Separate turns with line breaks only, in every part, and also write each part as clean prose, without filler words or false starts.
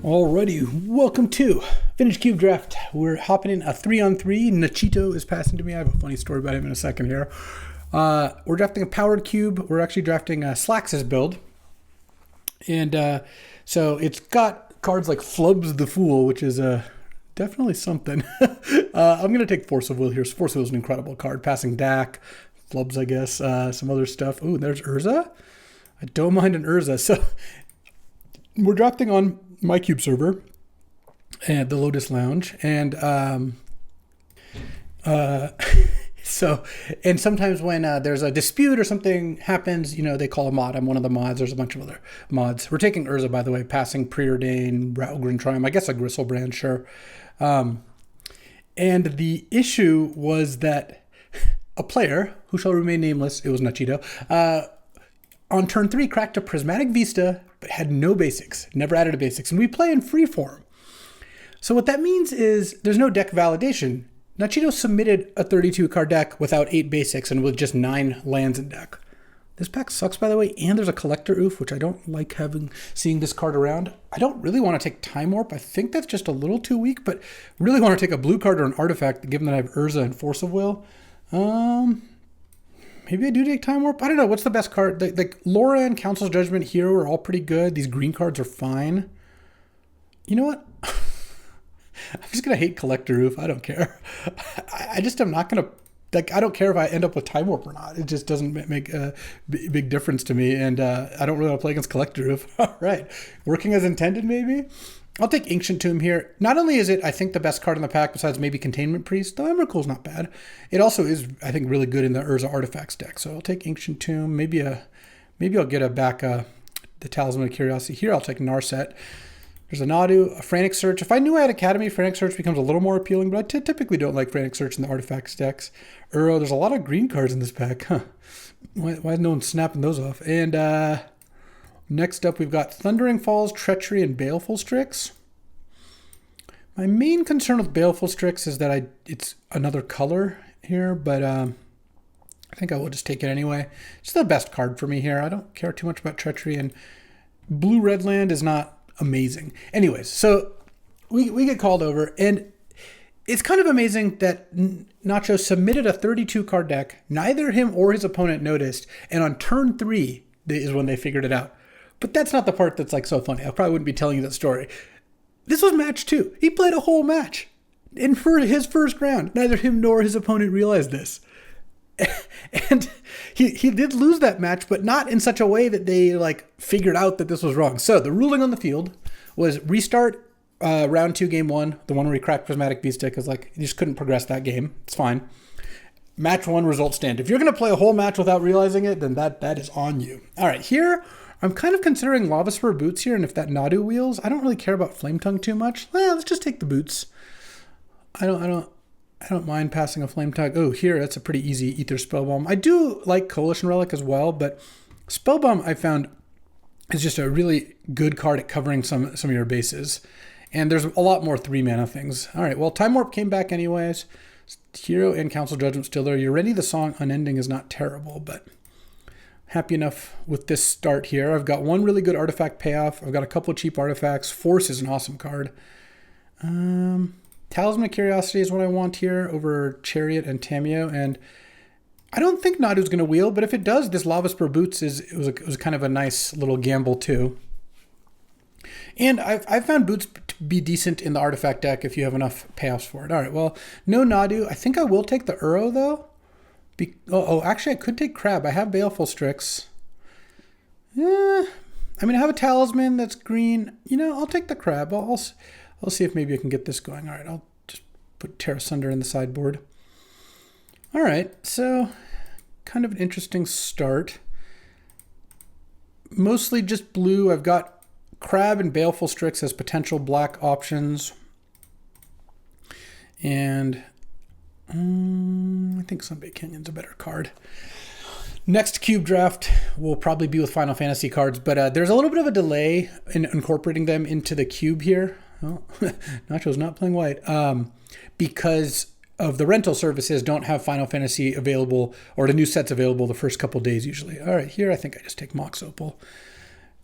Alrighty, welcome to Vintage Cube Draft. We're hopping in a 3-on-3. Nachito is passing to me. I have a funny story about him in a second here. We're drafting a powered cube. We're actually drafting Slax's build. And so it's got cards like Flubs the Fool, which is definitely something. I'm going to take Force of Will here. Force of Will is an incredible card. Passing Dak, Flubs, I guess, some other stuff. Ooh, there's Urza. I don't mind an Urza. So we're drafting on my cube server and the Lotus Lounge, and so sometimes when there's a dispute or something happens, you know, they call a mod. I'm one of the mods. There's a bunch of other mods. We're taking Urza, by the way, passing Preordain, Raugrin Triumph, I guess a Gristlebrand, sure. And the issue was that a player who shall remain nameless, it was Nachito, on turn 3 cracked a Prismatic Vista, but had no basics, never added a basics. And we play in freeform. So what that means is there's no deck validation. Nachito submitted a 32 card deck without 8 basics and with just 9 lands in deck. This pack sucks, by the way, and there's a collector oof, which I don't like seeing this card around. I don't really want to take Time Warp. I think that's just a little too weak, but really want to take a blue card or an artifact, given that I have Urza and Force of Will. Maybe I do take Time Warp. I don't know. What's the best card? Like Laura and Council's Judgment, Hero are all pretty good. These green cards are fine. You know what? I'm just going to hate Collector Roof. I don't care. I just am not going to... Like, I don't care if I end up with Time Warp or not. It just doesn't make a big difference to me. And I don't really want to play against Collector Roof. All right. Working as intended, maybe? I'll take Ancient Tomb here. Not only is it, I think, the best card in the pack besides maybe Containment Priest, though Emrakul's not bad. It also is, I think, really good in the Urza Artifacts deck. So I'll take Ancient Tomb. Maybe I'll get the Talisman of Curiosity. Here I'll take Narset. There's a Nadu, a Frantic Search. If I knew I had Academy, Frantic Search becomes a little more appealing, but I typically don't like Frantic Search in the Artifacts decks. Uro, there's a lot of green cards in this pack. Huh. Why is no one snapping those off? And next up, we've got Thundering Falls, Treachery, and Baleful Strix. My main concern with Baleful Strix is that it's another color here, but I think I will just take it anyway. It's the best card for me here. I don't care too much about Treachery, and Blue-Red Land is not amazing. Anyways, so we get called over, and it's kind of amazing that Nacho submitted a 32-card deck. Neither him or his opponent noticed, and on turn 3 is when they figured it out. But that's not the part that's like so funny. I probably wouldn't be telling you that story. This was match 2. He played a whole match. And for his first round, neither him nor his opponent realized this. And he did lose that match, but not in such a way that they figured out that this was wrong. So the ruling on the field was restart round 2, game 1, the one where he cracked Prismatic Vista, because you just couldn't progress that game. It's fine. Match 1 results stand. If you're going to play a whole match without realizing it, then that is on you. All right, here I'm kind of considering Lava Spur Boots here, and if that Nadu wheels, I don't really care about Flame Tongue too much. Well, let's just take the boots. I don't mind passing a Flame Tongue. Oh, here, that's a pretty easy Ether Spellbomb. I do like Coalition Relic as well, but Spellbomb I found is just a really good card at covering some of your bases. And there's a lot more 3-mana things. All right, well, Time Warp came back anyways. Hero and Council Judgment still there. You're Ready, the song Unending is not terrible, but happy enough with this start here. I've got one really good artifact payoff. I've got a couple of cheap artifacts. Force is an awesome card. Talisman of Curiosity is what I want here over Chariot and Tameo. And I don't think Nadu's going to wheel, but if it does, this Lava Spur Boots was kind of a nice little gamble too. And I've found Boots to be decent in the artifact deck if you have enough payoffs for it. All right, well, no Nadu. I think I will take the Uro though. Actually, I could take Crab. I have Baleful Strix. Yeah, I mean, I have a Talisman that's green. You know, I'll take the Crab. I'll see if maybe I can get this going. All right, I'll just put Terra Sunder in the sideboard. All right, so kind of an interesting start. Mostly just blue. I've got Crab and Baleful Strix as potential black options. And I think Sunbait Canyon's a better card. Next cube draft will probably be with Final Fantasy cards, but there's a little bit of a delay in incorporating them into the cube here. Oh, Nacho's not playing white. Because of the rental services don't have Final Fantasy available, or the new sets available the first couple days usually. All right, here I think I just take Mox Opal.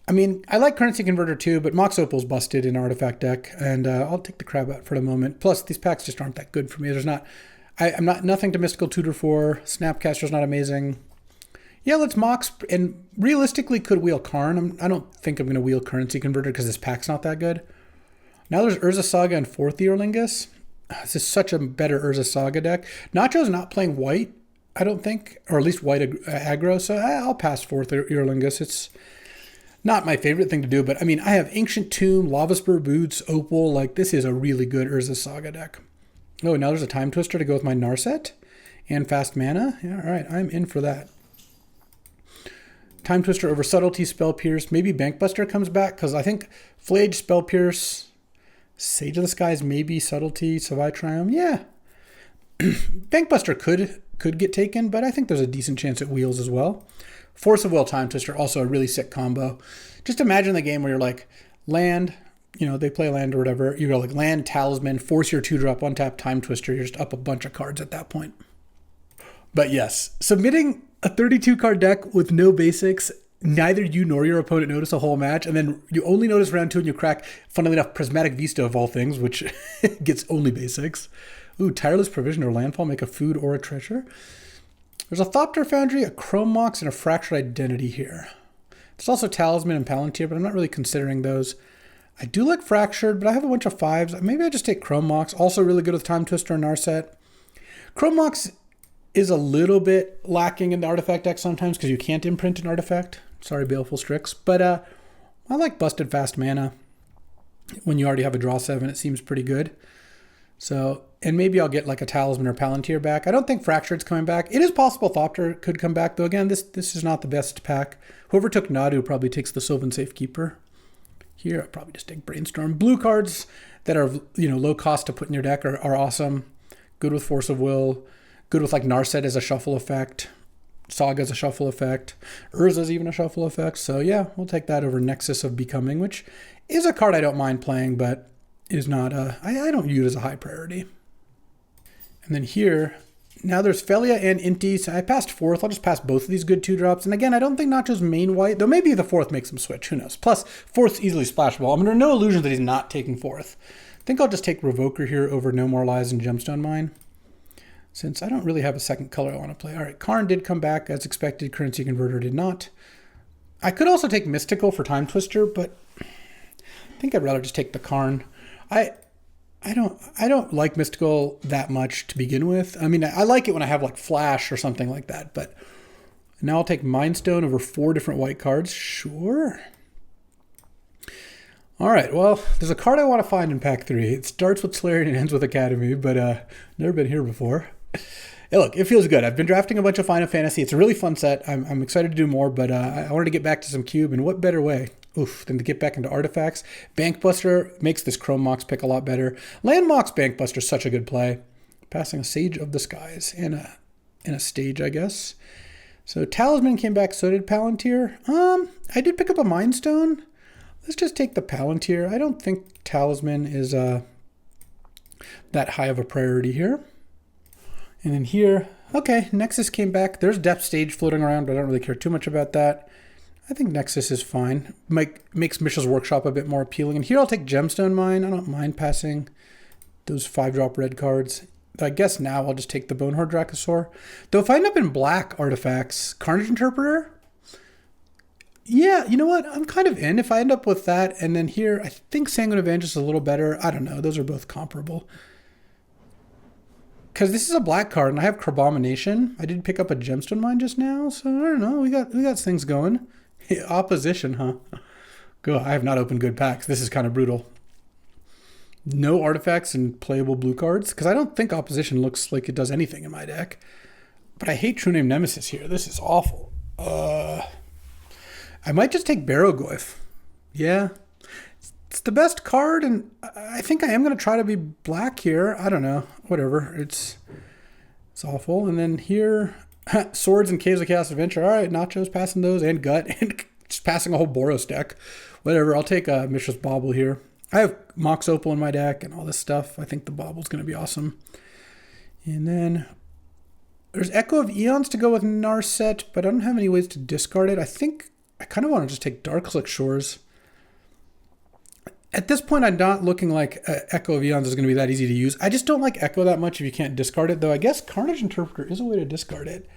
I mean, I like Currency Converter too, but Mox Opal's busted in Artifact deck, and I'll take the crab out for the moment. Plus, these packs just aren't that good for me. There's not, I'm not nothing to Mystical Tutor for. Snapcaster's not amazing. Yeah, let's Mox, and realistically could wheel Karn. I don't think I'm going to wheel Currency Converter because this pack's not that good. Now there's Urza Saga and 4th Earlingus. This is such a better Urza Saga deck. Nacho's not playing white, I don't think, or at least white aggro, so I'll pass 4th Earlingus. It's not my favorite thing to do, but I mean, I have Ancient Tomb, Lava Spur Boots, Opal. Like, this is a really good Urza Saga deck. Oh, now there's a Time Twister to go with my Narset and Fast Mana. Yeah, all right, I'm in for that. Time Twister over Subtlety, Spell Pierce. Maybe Bankbuster comes back, because I think Flage, Spell Pierce, Sage of the Skies, maybe Subtlety, Savai Triumph. Yeah. Bankbuster could get taken, but I think there's a decent chance it wheels as well. Force of Will, Time Twister, also a really sick combo. Just imagine the game where you're like, land, you know, they play land or whatever. You go like land, Talisman, force your 2-drop, untap, Time Twister. You're just up a bunch of cards at that point. But yes, submitting a 32-card deck with no basics, neither you nor your opponent notice a whole match, and then you only notice round 2 and you crack, funnily enough, Prismatic Vista of all things, which gets only basics. Ooh, Tireless Provision or Landfall, make a food or a treasure. There's a Thopter Foundry, a Chrome Mox, and a Fractured Identity here. There's also Talisman and Palantir, but I'm not really considering those. I do like Fractured, but I have a bunch of 5s. Maybe I just take Chrome Mox. Also really good with Time Twister and Narset. Chrome Mox is a little bit lacking in the Artifact deck sometimes because you can't imprint an Artifact. Sorry, Baleful Strix. But I like Busted Fast Mana. When you already have a draw 7, it seems pretty good. So, and maybe I'll get like a Talisman or Palantir back. I don't think Fractured's coming back. It is possible Thopter could come back, though. Again, this is not the best pack. Whoever took Nadu probably takes the Sylvan Safekeeper. Here, I'll probably just take Brainstorm. Blue cards that are, you know, low cost to put in your deck are awesome. Good with Force of Will. Good with like Narset as a shuffle effect. Saga as a shuffle effect. Urza's even a shuffle effect. So yeah, we'll take that over Nexus of Becoming, which is a card I don't mind playing, but is not I don't view it as a high priority. And then here, now there's Felia and Inti. So I passed 4th. I'll just pass both of these good 2-drops. And again, I don't think Nacho's main white, though maybe the 4th makes him switch. Who knows? Plus, 4th's easily splashable. I'm under no illusion that he's not taking 4th. I think I'll just take Revoker here over No More Lies and Gemstone Mine, since I don't really have a second color I want to play. All right, Karn did come back as expected. Currency Converter did not. I could also take Mystical for Time Twister, but I think I'd rather just take the Karn. I don't like Mystical that much to begin with. I mean, I like it when I have like Flash or something like that, but now I'll take Mind Stone over 4 different white cards. Sure. All right, well, there's a card I want to find in pack 3. It starts with Solarian and ends with Academy, but never been here before. Hey, look, it feels good. I've been drafting a bunch of Final Fantasy. It's a really fun set. I'm excited to do more, but I wanted to get back to some Cube, and what better way than to get back into Artifacts. Bankbuster makes this Chrome Mox pick a lot better. Land Mox Bankbuster is such a good play. Passing a Sage of the Skies and a Stage, I guess. So Talisman came back, so did Palantir. I did pick up a Mind Stone. Let's just take the Palantir. I don't think Talisman is that high of a priority here. And then here, okay, Nexus came back. There's Depth Stage floating around, but I don't really care too much about that. I think Nexus is fine. Makes Mishra's Workshop a bit more appealing. And here I'll take Gemstone Mine. I don't mind passing those 5-drop red cards. I guess now I'll just take the Bonehorde Dracosaur. Though if I end up in black artifacts, Carnage Interpreter, yeah, you know what? I'm kind of in if I end up with that. And then here, I think Sanguine Evangelist is a little better. I don't know. Those are both comparable. Because this is a black card, and I have Carbomination. I did pick up a Gemstone Mine just now, so I don't know. We got things going. Opposition, huh? Go. I have not opened good packs. This is kind of brutal. No artifacts and playable blue cards, because I don't think Opposition looks like it does anything in my deck. But I hate True Name Nemesis here. This is awful. I might just take Barrowgoyf. Yeah. It's the best card, and I think I am going to try to be black here. I don't know. Whatever. It's awful. And then here, Swords and Caves of Chaos Adventure. All right, Nacho's passing those, and Gut, and just passing a whole Boros deck. Whatever. I'll take Mishra's Bauble here. I have Mox Opal in my deck and all this stuff. I think the Bauble's going to be awesome. And then there's Echo of Eons to go with Narset, but I don't have any ways to discard it. I think I kind of want to just take Darkslick Shores. At this point, I'm not looking like Echo of Eons is going to be that easy to use. I just don't like Echo that much if you can't discard it, though I guess Carnage Interpreter is a way to discard it.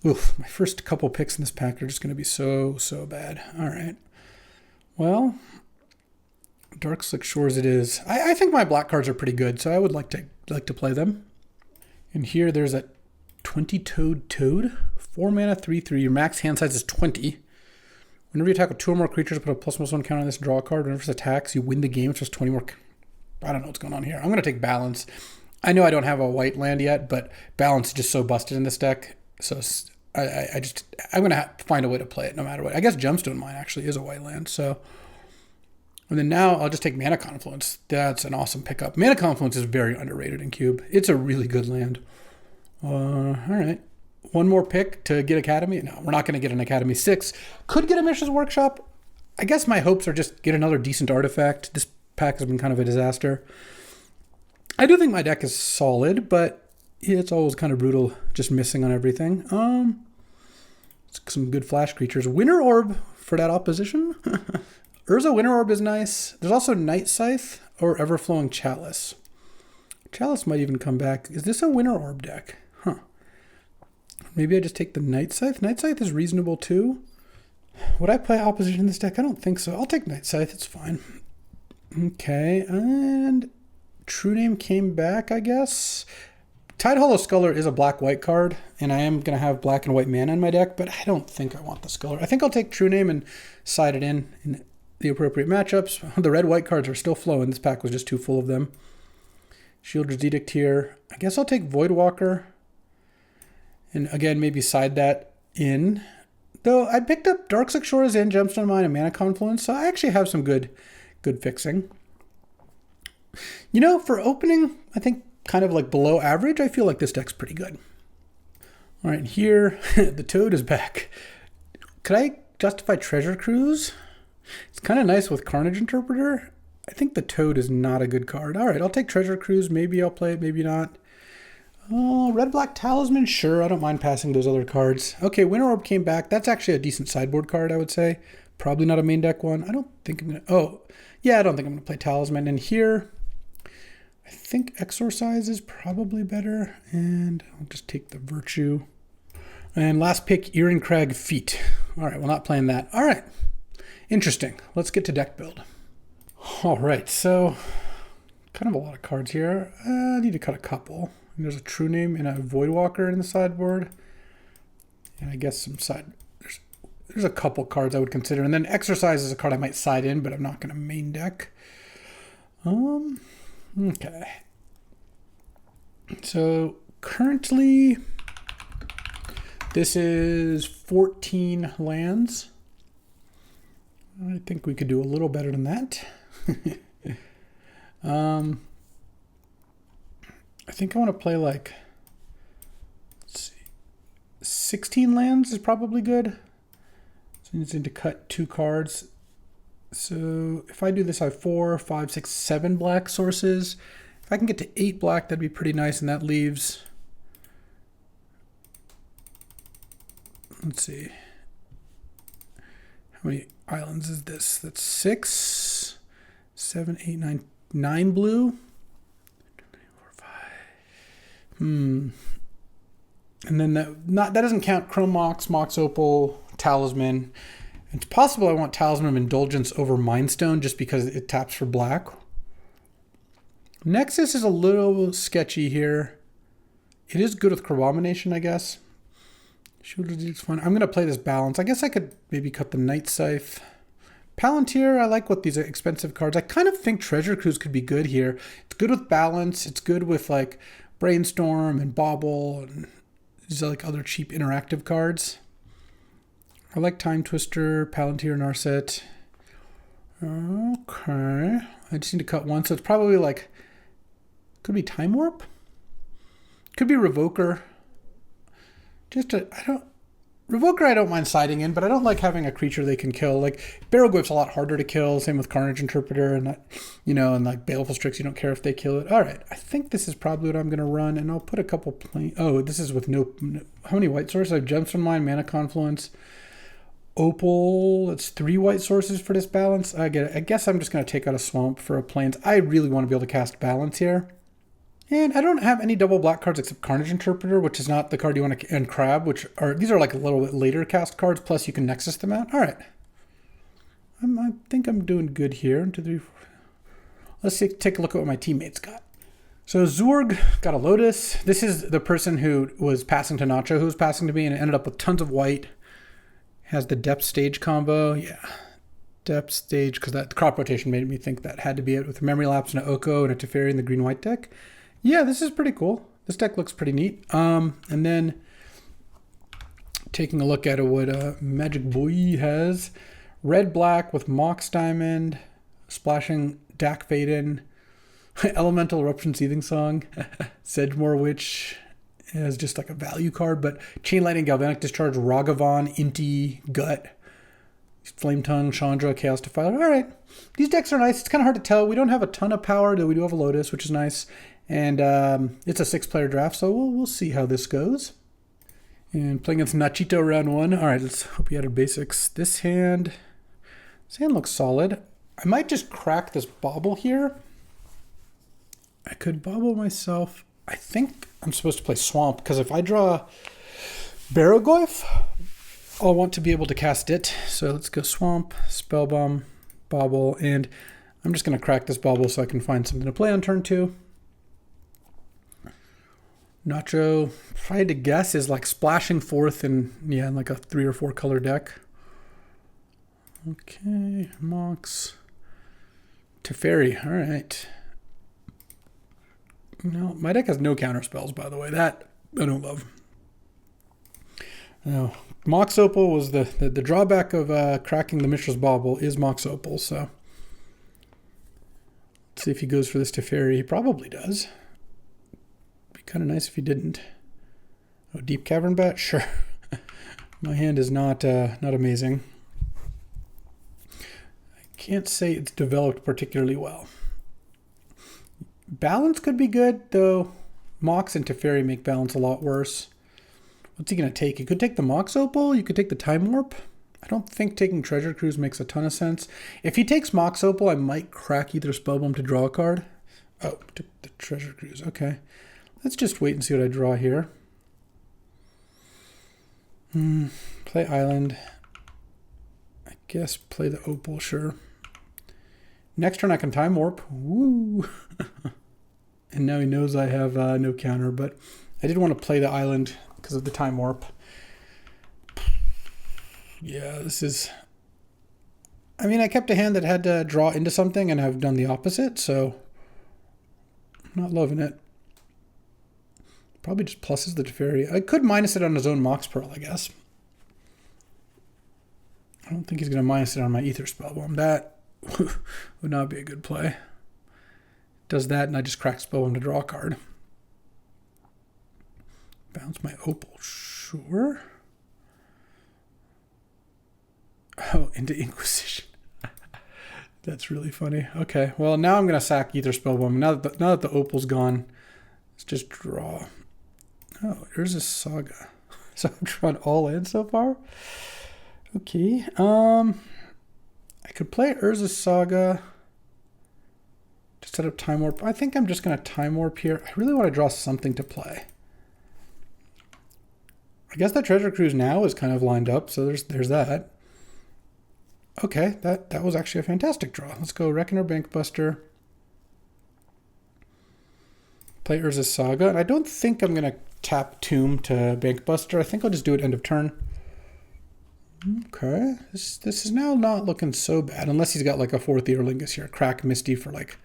Oof, my first couple picks in this pack are just going to be so bad. All right. Well, Darkslick Shores it is. I think my black cards are pretty good, so I would like to play them. And here there's a 20-toed Toad. 4 mana, 3/3. Your max hand size is 20. Whenever you attack with 2 or more creatures, put a +1/+1 counter on this draw card. Whenever it attacks, you win the game. It's just 20 more. I don't know what's going on here. I'm going to take Balance. I know I don't have a white land yet, but Balance is just so busted in this deck. So I'm going to find a way to play it no matter what. I guess Gemstone Mine actually is a white land. So, and then now I'll just take Mana Confluence. That's an awesome pickup. Mana Confluence is very underrated in Cube. It's a really good land. All right. One more pick to get Academy. No, we're not going to get an Academy 6. Could get a Mishra's Workshop. I guess my hopes are just get another decent artifact. This pack has been kind of a disaster. I do think my deck is solid, but it's always kind of brutal just missing on everything. Some good flash creatures. Winter Orb for that opposition. Urza Winter Orb is nice. There's also Night Scythe or Everflowing Chalice. Chalice might even come back. Is this a Winter Orb deck? Huh. Maybe I just take the Night Scythe. Night Scythe is reasonable too. Would I play opposition in this deck? I don't think so. I'll take Night Scythe. It's fine. Okay, and True Name came back, I guess. Tidehollow Sculler is a black-white card, and I am going to have black and white mana in my deck, but I don't think I want the Sculler. I think I'll take True Name and side it in the appropriate matchups. The red-white cards are still flowing. This pack was just too full of them. Shielder's Edict here. I guess I'll take Voidwalker. And again, maybe side that in. Though I picked up Darkslick Shores and Gemstone Mine and Mana Confluence, so I actually have some good fixing. You know, for opening, I think kind of like below average, I feel like this deck's pretty good. All right, here, the Toad is back. Could I justify Treasure Cruise? It's kind of nice with Carnage Interpreter. I think the Toad is not a good card. All right, I'll take Treasure Cruise. Maybe I'll play it, maybe not. Oh, Red-Black Talisman, sure. I don't mind passing those other cards. Okay, Winter Orb came back. That's actually a decent sideboard card, I would say. Probably not a main deck one. I don't think I'm going to... Oh, yeah, I don't think I'm going to play Talisman. And here, I think Exorcise is probably better. And I'll just take the Virtue. And last pick, Irencrag Feet. All right, well, not playing that. All right, interesting. Let's get to deck build. All right, so kind of a lot of cards here. I need to cut a couple. There's a True Name and a Voidwalker in the sideboard. And I guess some side... There's a couple cards I would consider. And then Exercise is a card I might side in, but I'm not going to main deck. Okay. So currently, this is 14 lands. I think we could do a little better than that. I think I want to play like, let's see, 16 lands is probably good. So I need to cut 2 cards. So if I do this, I have 4, 5, 6, 7 black sources. If I can get to 8 black, that'd be pretty nice. And that leaves, let's see, how many islands is this? That's 6, 7, 8, 9, 9 blue. And then that doesn't count Chrome Mox, Mox Opal, Talisman. It's possible I want Talisman of Indulgence over Mindstone just because it taps for black. Nexus is a little sketchy here. It is good with Crabomination, I guess. Shooter's fun. I'm going to play this Balance. I guess I could maybe cut the Night Scythe. Palantir, I like what these expensive cards. I kind of think Treasure Cruise could be good here. It's good with Balance. It's good with like Brainstorm and Bauble and these are like other cheap interactive cards. I like Time Twister, Palantir, Narset. Okay. I just need to cut one. So it's probably like, could be Time Warp. Could be Revoker. Revoker I don't mind siding in, but I don't like having a creature they can kill. Like, Barrowglyph's a lot harder to kill, same with Carnage Interpreter, and that, you know, and like Baleful Strix, you don't care if they kill it. All right, I think this is probably what I'm going to run, and I'll put a couple oh, this is with no, how many white sources? I have Gemstone Mine, Mana Confluence, Opal. It's 3 white sources for this balance. I get it. I guess I'm just going to take out a Swamp for a Plains. I really want to be able to cast Balance here. And I don't have any double black cards except Carnage Interpreter, which is not the card you want to, and Crab, which are, these are like a little bit later cast cards, plus you can Nexus them out. All right. I think I'm doing good here. 1, 2, 3, 4. Let's take a look at what my teammates got. So Zorg got a Lotus. This is the person who was passing to Nacho, who was passing to me, and it ended up with tons of white. Has the Depth Stage combo. Yeah. Depth Stage, because that crop rotation made me think that had to be it, with a Memory Lapse and an Oko and a Teferi in the green-white deck. Yeah, this is pretty cool. This deck looks pretty neat. And then taking a look at what Magic Boy has. Red-black with Mox Diamond, splashing Dak Faden, Elemental Eruption Seething Song, Sedgemoor Witch as just like a value card, but Chain Lightning, Galvanic Discharge, Ragavan, Inti, Gut, Flame Tongue, Chandra, Chaos Defiler. All right, these decks are nice. It's kind of hard to tell. We don't have a ton of power, though we do have a Lotus, which is nice. And it's a 6-player draft, so we'll see how this goes. And playing against Nachito round 1. All right, let's hope you had a basics. This hand looks solid. I might just crack this Bauble here. I could Bauble myself. I think I'm supposed to play Swamp, because if I draw Barrowglyph, I'll want to be able to cast it. So let's go Swamp, Spellbomb, Bauble, and I'm just going to crack this Bauble so I can find something to play on turn 2. Nacho, if I had to guess, is like splashing forth in, yeah, in like a 3 or 4 color deck. Okay, Mox. Teferi, all right. No, my deck has no counter spells, by the way. That I don't love. No, Mox Opal was the drawback of cracking the Mishra's Bauble is Mox Opal, so let's see if he goes for this Teferi. He probably does. Kind of nice if he didn't. Oh, Deep Cavern Bat? Sure. My hand is not amazing. I can't say it's developed particularly well. Balance could be good, though Mox and Teferi make balance a lot worse. What's he going to take? He could take the Mox Opal. You could take the Time Warp. I don't think taking Treasure Cruise makes a ton of sense. If he takes Mox Opal, I might crack either Spellbomb to draw a card. Oh, took the Treasure Cruise. Okay. Let's just wait and see what I draw here. Play Island. I guess play the Opal, sure. Next turn I can Time Warp. Woo! And now he knows I have no counter, but I did want to play the Island because of the Time Warp. Yeah, this is... I mean, I kept a hand that had to draw into something and I've done the opposite, so I'm not loving it. Probably just pluses the Teferi. I could minus it on his own Mox Pearl, I guess. I don't think he's going to minus it on my Ether Spellbomb. That would not be a good play. Does that, and I just crack Spellbomb to draw a card. Bounce my Opal, sure. Oh, into Inquisition. That's really funny. Okay, well, now I'm going to sack Ether Spellbomb. Now that the Opal's gone, let's just draw. Oh, Urza Saga. So I've drawn all in so far. Okay. I could play Urza Saga to set up Time Warp. I think I'm just going to Time Warp here. I really want to draw something to play. I guess that Treasure Cruise now is kind of lined up, so there's that. Okay, that was actually a fantastic draw. Let's go Reckoner, Bankbuster. Play Urza Saga. And I don't think I'm going to tap Tomb to Bankbuster. I think I'll just do it end of turn. Okay. This is now not looking so bad, unless he's got like a 4th Earlingus here. Crack Misty for like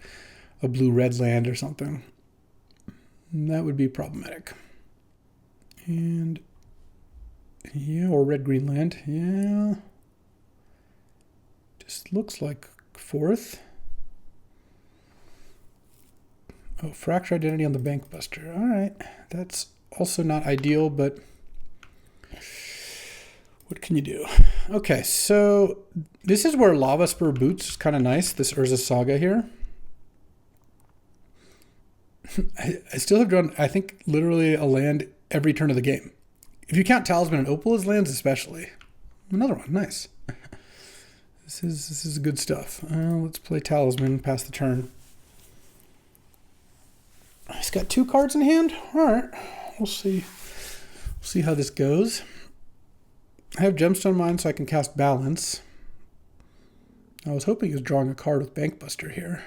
a blue-red land or something. And that would be problematic. And yeah, or red-green land. Yeah. Just looks like 4th. Oh, Fracture Identity on the Bankbuster. All right. That's also not ideal, but What can you do? Okay, so this is where Lava Spur Boots is kind of nice, this Urza Saga here. I still have drawn, I think, literally a land every turn of the game. If you count Talisman and Opal as lands especially. Another one, nice. This is good stuff. Let's play Talisman, pass the turn. He's got 2 cards in hand. All right, we'll see. We'll see how this goes. I have Gemstone Mine so I can cast Balance. I was hoping he was drawing a card with Bankbuster here.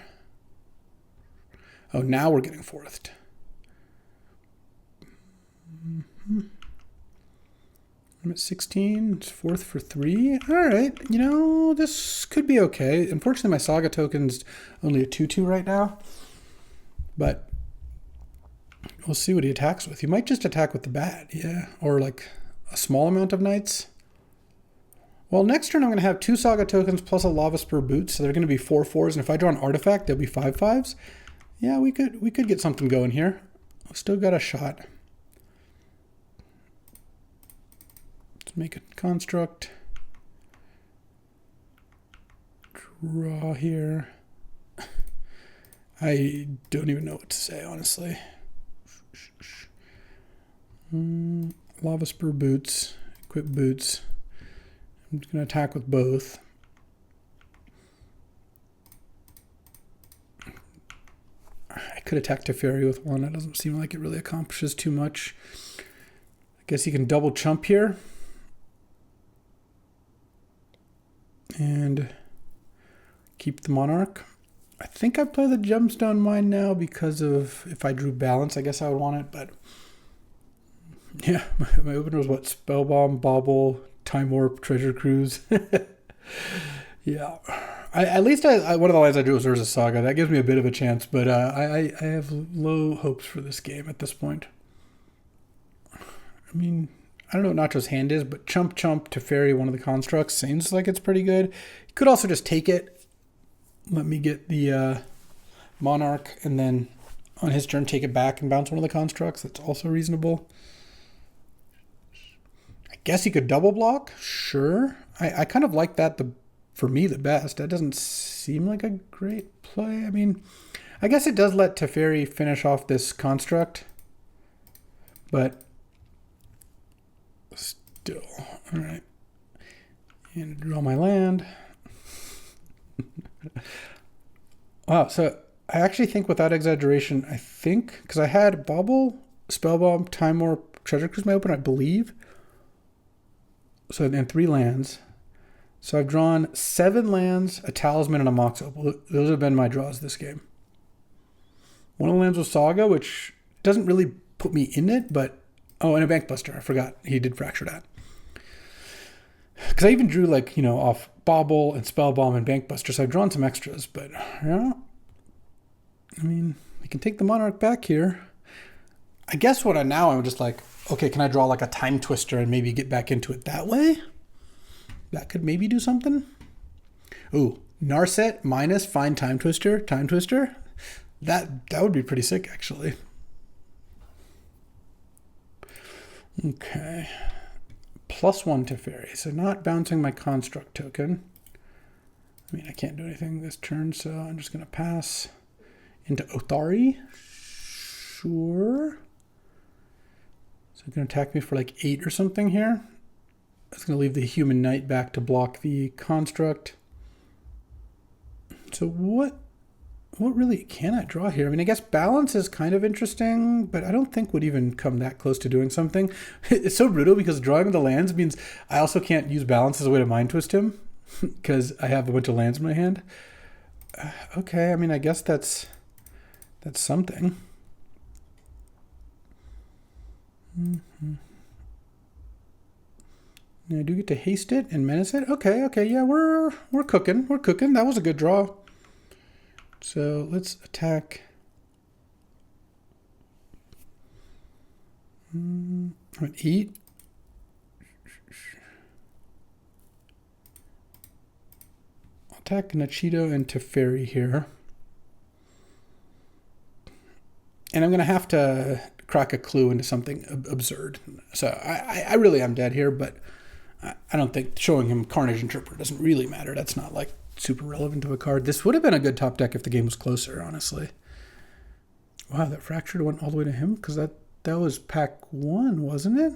Oh, now we're getting forthed. I'm at 16. It's 4th for 3. All right. You know, this could be okay. Unfortunately, my Saga token's only a 2/2 right now. But we'll see what he attacks with. He might just attack with the bat. Yeah. Or like a small amount of knights. Well, next turn I'm going to have 2 Saga tokens plus a Lava Spur Boot. So they're going to be 4/4s. And if I draw an artifact, they'll be 5/5s. Yeah, we could get something going here. We've still got a shot. Let's make a construct. Draw here. I don't even know what to say, honestly. Lava Spur Boots. Equip Boots. I'm just going to attack with both. I could attack Teferi with one. That doesn't seem like it really accomplishes too much. I guess he can double chump here. And keep the Monarch. I think I play the Gemstone Mine now because of if I drew Balance, I guess I would want it. But yeah, my opener was what? Spellbomb, Bauble, Time Warp, Treasure Cruise. Yeah. At least one of the lines I drew was Urza Saga. That gives me a bit of a chance, but I have low hopes for this game at this point. I mean, I don't know what Nacho's hand is, but Chump Chump to Fairy one of the constructs seems like it's pretty good. You could also just take it, let me get the Monarch, and then on his turn take it back and bounce one of the constructs. That's also reasonable. I guess he could double block. Sure. I kind of like that for me the best. That doesn't seem like a great play. I mean, I guess it does let Teferi finish off this construct, but still. All right. And draw my land. Wow, so I actually think without exaggeration, because I had Bauble, Spellbomb, Time Warp, Treasure Cruise my open, I believe. So then 3 lands. So I've drawn 7 lands, a Talisman, and a Mox Opal. Those have been my draws this game. One of the lands was Saga, which doesn't really put me in it, but... Oh, and a Bankbuster. I forgot. He did Fracture that. Because I even drew, off Bauble and Spellbomb and Bankbuster, so I've drawn some extras, but, yeah. I mean, we can take the Monarch back here. I guess I'm just like, okay, can I draw like a Time Twister and maybe get back into it that way? That could maybe do something. Ooh, Narset minus Find Time Twister. That would be pretty sick, actually. Okay. +1 to Fairy. So not bouncing my construct token. I mean, I can't do anything this turn, so I'm just going to pass into Othari. Sure. So it's going to attack me for like 8 or something here. That's going to leave the Human Knight back to block the construct. So what really can I draw here? I mean, I guess Balance is kind of interesting, but I don't think would even come that close to doing something. It's so brutal because drawing the lands means I also can't use Balance as a way to Mind Twist him because I have a bunch of lands in my hand. Okay, I mean, I guess that's something. I do get to haste it and menace it. Okay, yeah, we're cooking. We're cooking. That was a good draw. So let's attack. I'm gonna eat. I'll attack Nachito and Teferi here. And I'm gonna have to crack a clue into something absurd. So I really am dead here, but I don't think showing him Carnage Interpreter doesn't really matter. That's not like super relevant to a card. This would have been a good top deck if the game was closer, honestly. Wow, that Fractured went all the way to him? Because that was pack 1, wasn't it?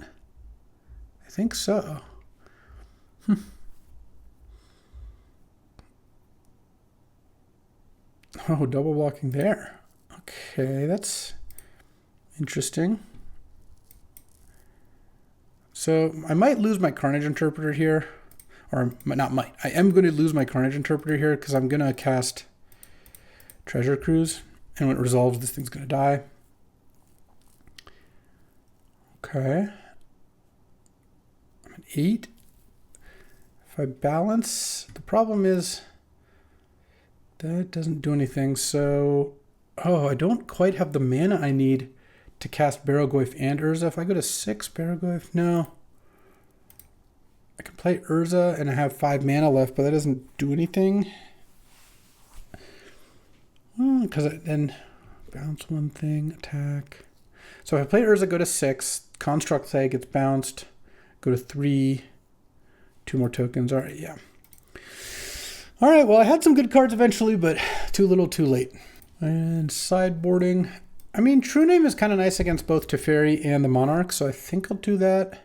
I think so. Oh, double blocking there. Okay, that's interesting. So I might lose my Carnage Interpreter here. Or not might. I am going to lose my Carnage Interpreter here because I'm going to cast Treasure Cruise. And when it resolves, this thing's going to die. Okay. I'm at 8. If I balance, the problem is that doesn't do anything. So, oh, I don't quite have the mana I need to cast Barrowgoyf and Urza. If I go to 6 Barrowgoyf, no. I can play Urza and I have 5 mana left, but that doesn't do anything. Because then bounce one thing, attack. So if I play Urza, go to 6. Construct say gets bounced. Go to 3. 2 more tokens. All right, yeah. All right, well, I had some good cards eventually, but too little, too late. And sideboarding. I mean, True Name is kind of nice against both Teferi and the Monarch, so I think I'll do that.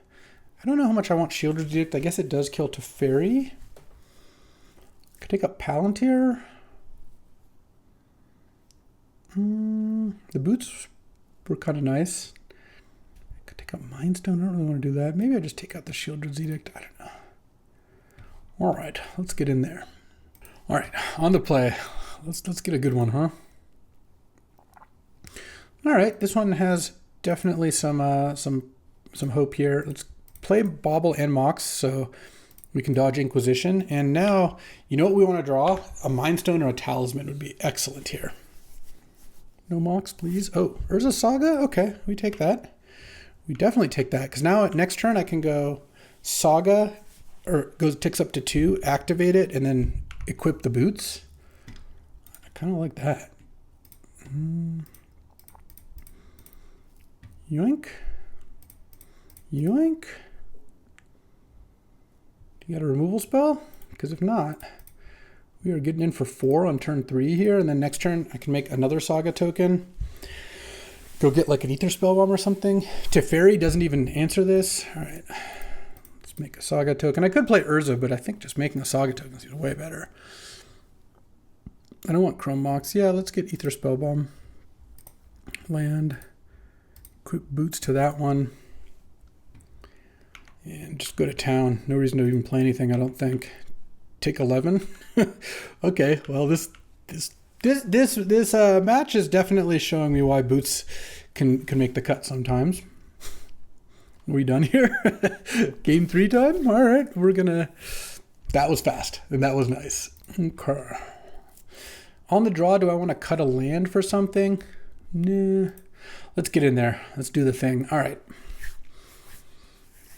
I don't know how much I want Shieldred's Edict. I guess it does kill Teferi. Could take up Palantir. The boots were kind of nice. I could take out Mindstone. I don't really want to do that. Maybe I just take out the Shieldred's Edict. I don't know. All right, let's get in there. All right, on the play. Let's get a good one, huh? All right, this one has definitely some hope here. Let's play Bauble and Mox so we can dodge Inquisition. And now, you know what we want to draw? A Mindstone or a Talisman would be excellent here. No Mox, please. Oh, Urza Saga? Okay, we take that. We definitely take that, because now next turn I can go Saga, or ticks up to 2, activate it, and then equip the boots. I kind of like that. Yoink. Yoink. Do you got a removal spell? Because if not, we are getting in for 4 on turn 3 here, and then next turn I can make another Saga token. Go get like an Ether Spellbomb or something. Teferi doesn't even answer this. All right. Let's make a Saga token. I could play Urza, but I think just making a Saga token is way better. I don't want Chrome Mox. Yeah, let's get Ether Spellbomb. Land. Equip boots to that one. And just go to town. No reason to even play anything, I don't think. Take 11. Okay, well this match is definitely showing me why boots can make the cut sometimes. Are we done here? Game 3 time? All right, that was fast and that was nice. Okay. On the draw, do I want to cut a land for something? Nah. Let's get in there. Let's do the thing. All right.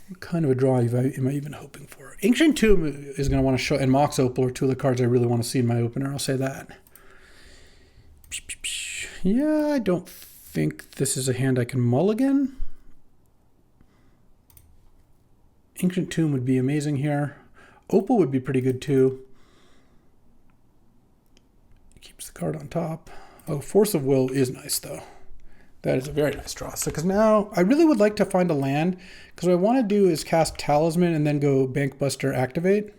What kind of a draw am I even hoping for? Ancient Tomb is going to want to show, and Mox Opal are 2 of the cards I really want to see in my opener. I'll say that. Yeah, I don't think this is a hand I can mulligan. Ancient Tomb would be amazing here. Opal would be pretty good too. Keeps the card on top. Oh, Force of Will is nice though. That is a very nice draw. So, because now I really would like to find a land, because what I want to do is cast Talisman and then go Bankbuster activate.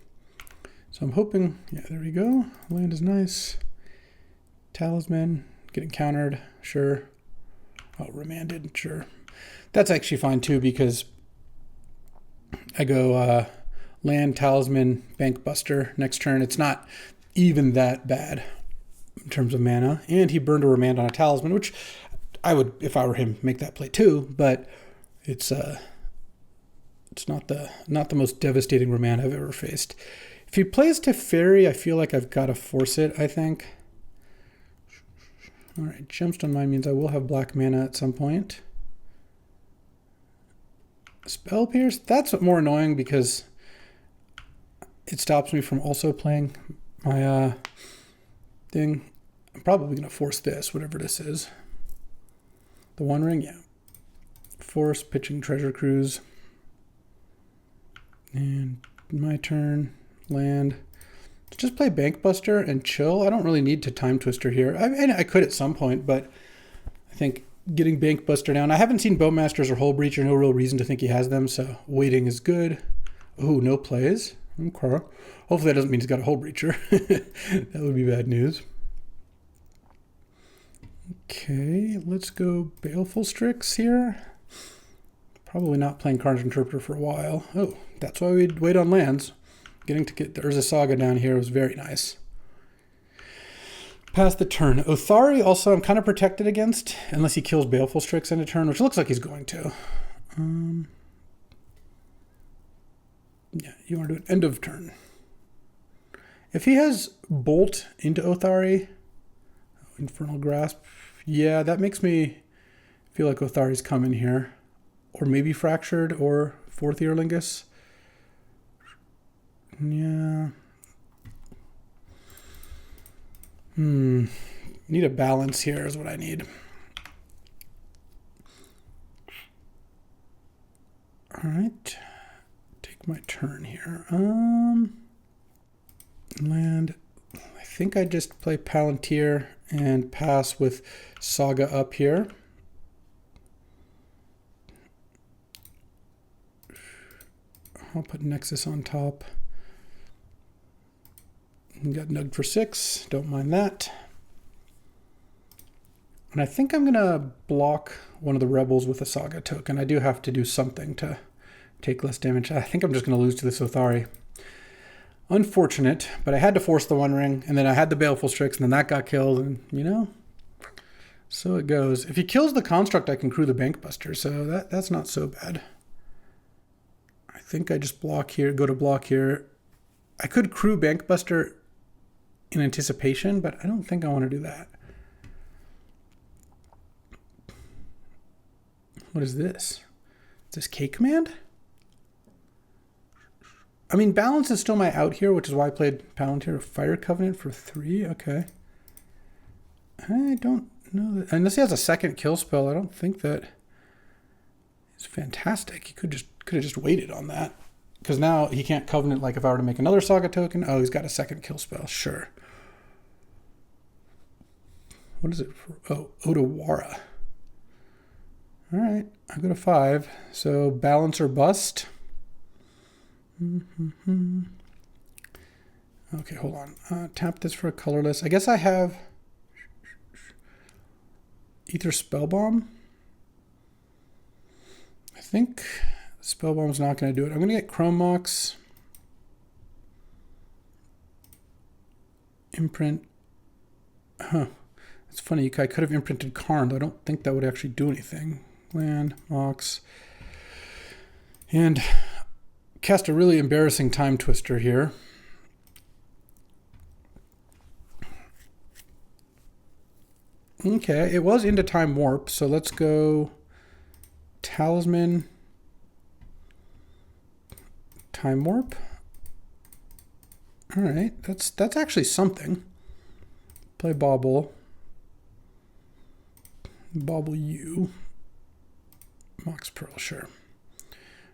So I'm hoping, yeah, there we go. Land is nice. Talisman, getting countered, sure. Oh, remanded, sure. That's actually fine too, because I go land, Talisman, Bankbuster next turn. It's not even that bad in terms of mana. And he burned a remand on a Talisman, which I would, if I were him, make that play too, but it's not the most devastating remand I've ever faced. If he plays Teferi, I feel like I've got to force it, I think. All right, Gemstone Mine means I will have black mana at some point. Spell Pierce, that's more annoying because it stops me from also playing my thing. I'm probably going to force this, whatever this is. The One Ring, yeah. Force, pitching Treasure Cruise. And My turn. Land. Just play Bankbuster and chill. I don't really need to Time Twister here. I could at some point, but I think getting Bankbuster down. I haven't seen Bowmasters or Hull Breacher. No real reason to think he has them, so waiting is good. Oh, no plays. Okay. Hopefully that doesn't mean he's got a Hull Breacher. That would be bad news. Okay, let's go Baleful Strix here. Probably not playing Carnage Interpreter for a while. Oh, that's why we'd wait on lands. Getting to get the Urza Saga down here was very nice. Pass the turn. Othari also I'm kind of protected against, unless he kills Baleful Strix in a turn, which looks like he's going to. Yeah, you want to do an end of turn. If he has Bolt into Othari, Infernal Grasp, yeah, that makes me feel like Othari's coming here. Or maybe Fractured or Fourth Earlingus. Yeah. Need a balance here is what I need. All right. Take my turn here. Land. I think I just play Palantir and pass with Saga up here. I'll put Nexus on top. Got Nugged for 6. Don't mind that. And I think I'm going to block one of the Rebels with a Saga token. I do have to do something to take less damage. I think I'm just going to lose to this Othari. Unfortunate, but I had to force the One Ring, and then I had the Baleful Strix, and then that got killed, and you know, so it goes. If he kills the Construct, I can crew the Bankbuster, so that's not so bad. I think I just block here, go to block here. I could crew Bankbuster in anticipation, but I don't think I want to do that. What is this? Is this K command? I mean, balance is still my out here, which is why I played Palantir. Fire Covenant for 3. Okay. I don't know that. Unless he has a second kill spell, I don't think that is fantastic. He could have just waited on that. Because now he can't Covenant like if I were to make another Saga token. Oh, he's got a second kill spell. Sure. What is it for? Oh, Odawara. All right. I go to 5. So balance or bust. Okay, hold on. Tap this for a colorless. I guess I have Ether Spellbomb. I think Spellbomb's not going to do it. I'm going to get Chrome Mox. Imprint. Huh. It's funny. I could have imprinted Karn, though I don't think that would actually do anything. Land, Mox. And cast a really embarrassing Time Twister here. Okay, it was into Time Warp, so let's go Talisman, Time Warp. All right, that's actually something. Play Bauble. Bauble U. Mox Pearl, sure.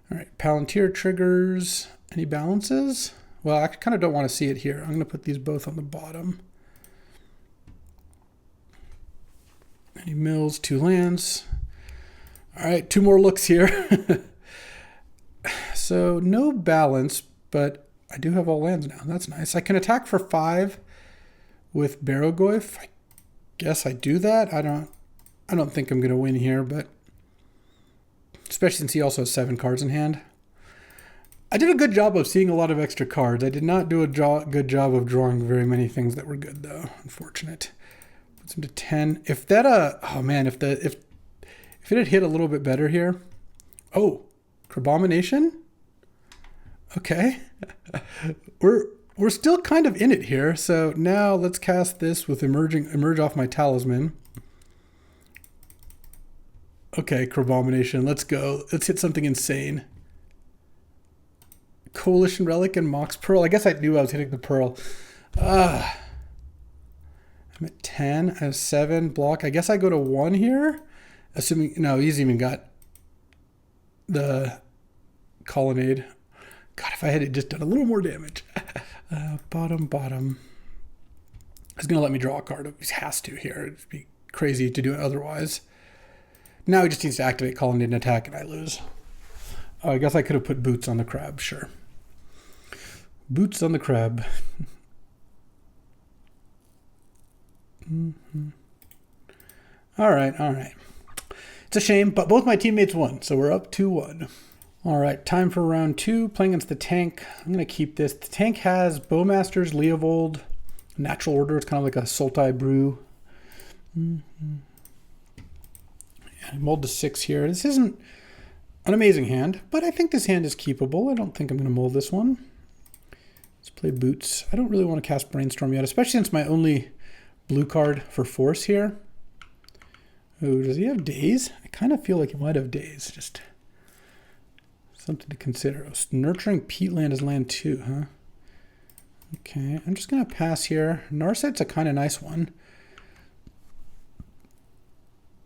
All right, Palantir triggers. Any balances? Well, I kind of don't want to see it here. I'm going to put these both on the bottom. Any mills, 2 lands. All right, 2 more looks here. So no balance, but I do have all lands now. That's nice. I can attack for 5 with Barrogoyf. I guess I do that. I don't think I'm going to win here, but especially since he also has 7 cards in hand. I did a good job of seeing a lot of extra cards. I did not do a good job of drawing very many things that were good, though. Unfortunate. Puts him to 10. If that oh man, if it had hit a little bit better here. Oh, Crabomination? Okay. We're still kind of in it here. So now let's cast this with emerge off my Talisman. Okay, Crabomination, let's go. Let's hit something insane. Coalition Relic and Mox Pearl. I guess I knew I was hitting the Pearl. I'm at 10. I have 7. Block. I guess I go to 1 here. Assuming, no, he's even got the Colonnade. God, if I had just done a little more damage. Bottom. He's going to let me draw a card. He has to here. It'd be crazy to do it otherwise. Now he just needs to activate calling in attack and I lose. I guess I could have put boots on the crab, sure. Boots on the crab. All right. It's a shame, but both my teammates won, so we're up 2-1. All right, time for round 2, playing against the tank. I'm going to keep this. The tank has Bowmasters, Leovold, Natural Order. It's kind of like a Sultai Brew. I mulled to 6 here. This isn't an amazing hand, but I think this hand is keepable. I don't think I'm going to mull this one. Let's play Boots. I don't really want to cast Brainstorm yet, especially since my only blue card for Force here. Oh, does he have Daze? I kind of feel like he might have Daze. Just something to consider. Oh, Nurturing Peatland is land 2, huh? Okay, I'm just going to pass here. Narset's a kind of nice one.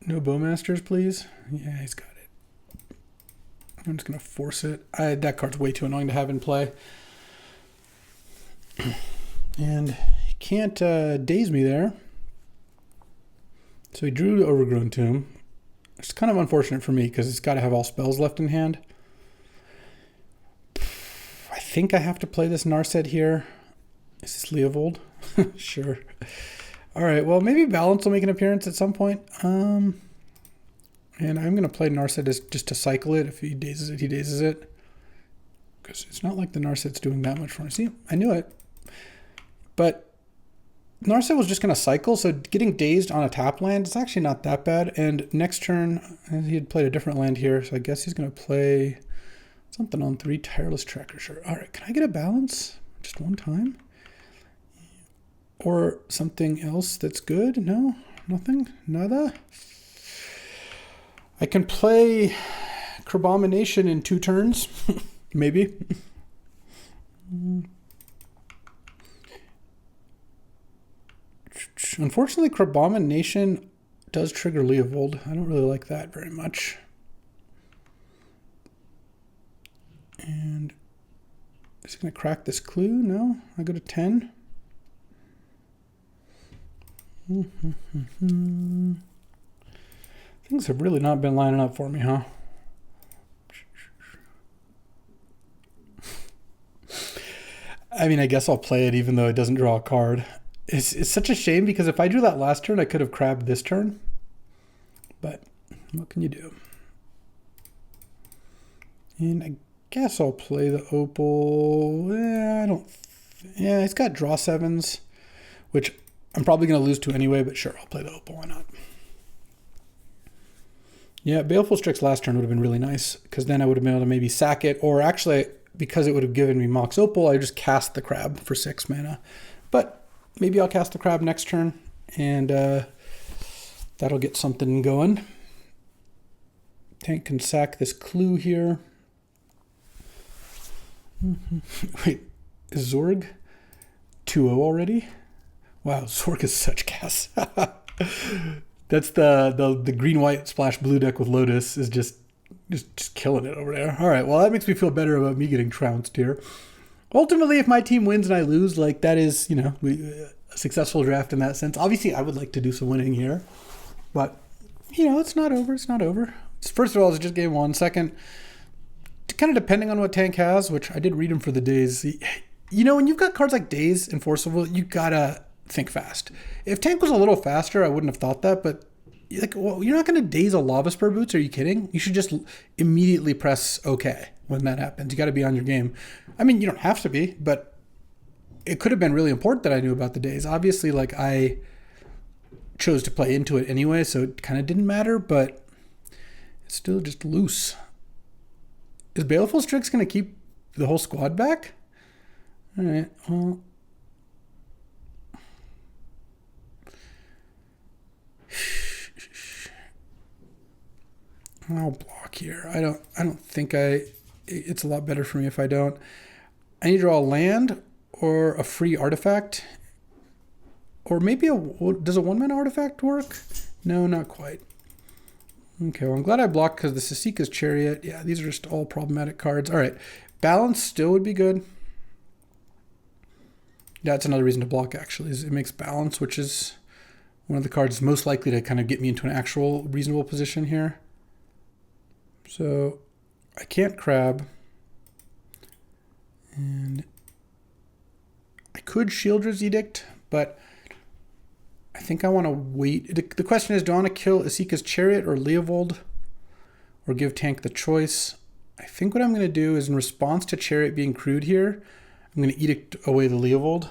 No Bowmasters, please. Yeah, he's got it. I'm just going to force it. That card's way too annoying to have in play. And he can't daze me there. So he drew the Overgrown Tomb. It's kind of unfortunate for me because it's got to have all spells left in hand. I think I have to play this Narset here. Is this Leovold? Sure. All right, well, maybe Balance will make an appearance at some point. And I'm going to play Narset just to cycle it. If he dazes it, he dazes it. Because it's not like the Narset's doing that much for me. See, I knew it. But Narset was just going to cycle, so getting dazed on a tap land is actually not that bad. And next turn, he had played a different land here, so I guess he's going to play something on 3, Tireless Tracker. Sure. All right, can I get a Balance just one time? Or something else that's good? No? Nothing? Nada? I can play Crabomination in 2 turns. Maybe. Unfortunately, Crabomination does trigger Leovold. I don't really like that very much. And is he going to crack this clue? No? I go to 10. Things have really not been lining up for me, huh? I mean, I guess I'll play it even though it doesn't draw a card. It's such a shame because if I drew that last turn, I could have crabbed this turn. But what can you do? And I guess I'll play the Opal. Yeah, it's got draw 7s, which I'm probably going to lose to anyway, but sure, I'll play the Opal. Why not? Yeah, Baleful Strix last turn would have been really nice because then I would have been able to maybe sack it, or actually, because it would have given me Mox Opal, I just cast the Crab for 6 mana. But maybe I'll cast the Crab next turn, and that'll get something going. Tank can sack this clue here. Wait, is Zorg 2-0 already? Wow, Zorg is such gas. That's the green-white splash blue deck with Lotus is just killing it over there. All right, well, that makes me feel better about me getting trounced here. Ultimately, if my team wins and I lose, like that is, a successful draft in that sense. Obviously, I would like to do some winning here, but it's not over. It's not over. First of all, it's just game 1. Second, kind of depending on what Tank has, which I did read him for the Daze. When you've got cards like Daze and Forcible, you gotta think fast. If Tank was a little faster, I wouldn't have thought that, but you're not going to daze a Lava Spur Boots. Are you kidding? You should just immediately press OK when that happens. You got to be on your game. I mean, you don't have to be, but it could have been really important that I knew about the Daze. Obviously, I chose to play into it anyway, so it kind of didn't matter, but it's still just loose. Is Baleful Strix going to keep the whole squad back? All right, well... I'll block here. I don't think it's a lot better for me if I don't. I need to draw a land or a free artifact. Or maybe does a 1-mana artifact work? No, not quite. Okay, well, I'm glad I blocked because the Sasika's Chariot. Yeah, these are just all problematic cards. All right, Balance still would be good. That's another reason to block, actually, is it makes balance, which is one of the cards most likely to kind of get me into an actual reasonable position here. So I can't crab. And I could Shieldred's Edict, but I think I want to wait. The question is, do I want to kill Esika's Chariot or Leovold? Or give tank the choice? I think what I'm going to do is, in response to Chariot being crewed here, I'm going to Edict away the Leovold.